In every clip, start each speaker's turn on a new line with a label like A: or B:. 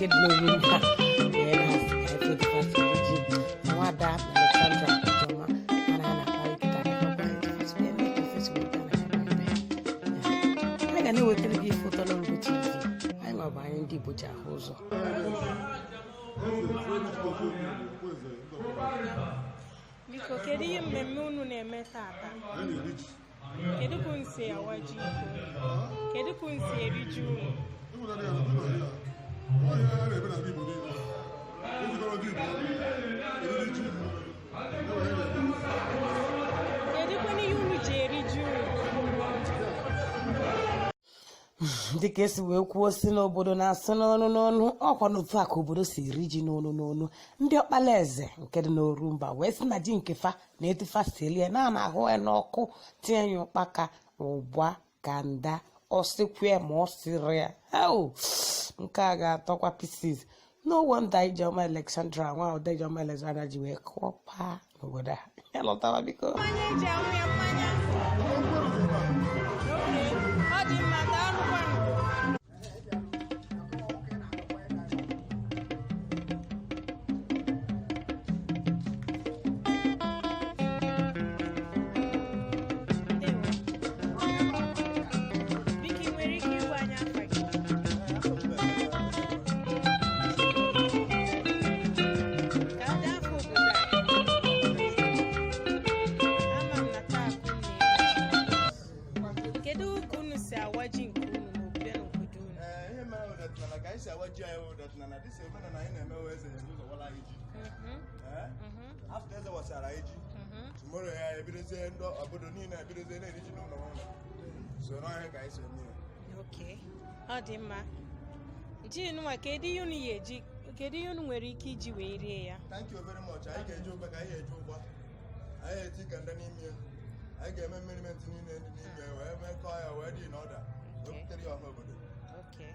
A: nke dị n'Orumba wee na-asị ka ife dịkwa siri ji nwada Alexandra Ijoma mana a na-akparịta anyị ga na-ewetara gị foto n'Orugo TV. Anyị nwabụ anyị ndị Igbo ji ahụ ụzọ.
B: Biko, kedu ihe mmemme unu na-eme tata? Kedu ka nsi awaji iko? Kedu ka nsi eri ji unu? Kedu kwa ihe unu ji eri ji unu?
A: Dịka esi wee kwuo si n'obodo na-asụ n'ọnụ n'ọnụ, ọkwa n'otu a ka obodo si eri ji n'ọnụ n'ọnụ. Ndị Okpalaeze nke dị n'Orumba wee sị na ji nke fa na etufa selie na ahụ ya n'ọkụ tinye ya ụkpaka ụgba ganda ọsịkwe ma ọ sịrị ya nke a ga-atọkwa pieces. No wonder Ijoma Alexandra nwa ụda Ijoma Alexandra ji wee kọpa n'obodo a. Ya lọtawa biko.
C: After the was tomorrow, I ebidoze ndo Obodo niile ebidoze na eriji n'ụlọ ọrụ. So now I guys
B: okay. Ọ dị mma. Ji nwa kedu ihe unu yeji? Kedu ihe unu nwere ike iji wee rie ya?
C: Thank you very much. Anyị ga-eji ụgba ka anyị eji ụgba. Anyị eti kanda n'ime ya. Anyị ga-eme merriment niile dị n'ime ya wee mekọọ ya wee dị n'ọda. Weputere ya ọha obodo.
B: Okay.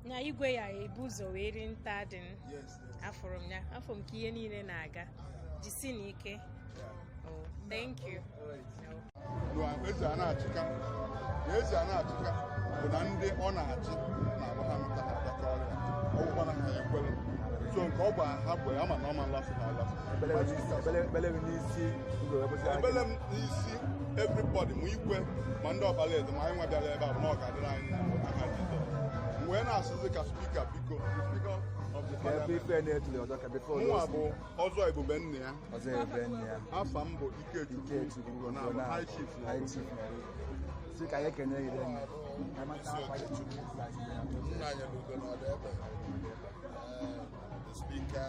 B: Nya igwe ya ebu ụzọ wee ri nta dị.
C: Yes.
B: Afọrọ m ya. Afọ m ka ihe niile na-aga. Jisi n'ike. Oh, thank you.
C: Eze a na-achịka bụ na ndị ọ na-achị na-agba ha nta ha adaka ọrịa ọgwụgwọ na ha ekwere so nke ọ bụ ha bụ ya ma na ọma nlasị ha alasị ebele m n'isi everybody ma igwe ma ndị Okpalaeze ma anyị nwa bịara ebe a bụ na ọ ga-adịrị anyị aka jide mgbe na-asụzi ka spika biko nwa bụ ọzọ ebube nne ya afa m bụ Ikechukwu na high chief
D: ka anyị ekene gị
C: nna anyị n'udo na ọdụ ebe spika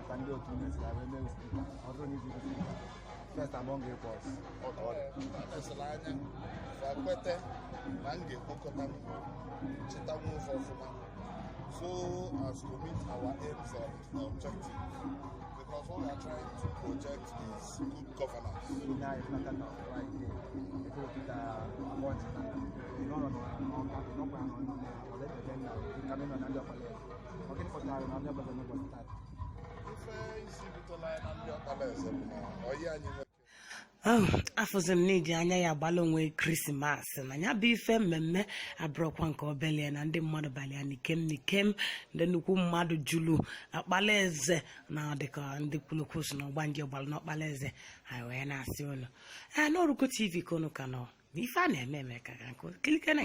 D: ka ndị otu first among equals.
C: anya kwete na m ga-ekpokọta cheta nwofe ọfụma so as to meet our aims and objective because what we are trying to project is good governance.
A: Afọzi m n'iji anya ya gbala onwe Krismas na ya bụ ife mmemme abụrụkwa nke obelie na ndị mmadụ balịa n'ikem ndị nnukwu mmadụ julu Okpalaeze na dịka ndị kwulukwusu na ọgbanje gbalụ na Okpalaeze anyị wee na-asị ụlọ n'Orugo TV ka unu ka nọ ife a na-eme ka kilikene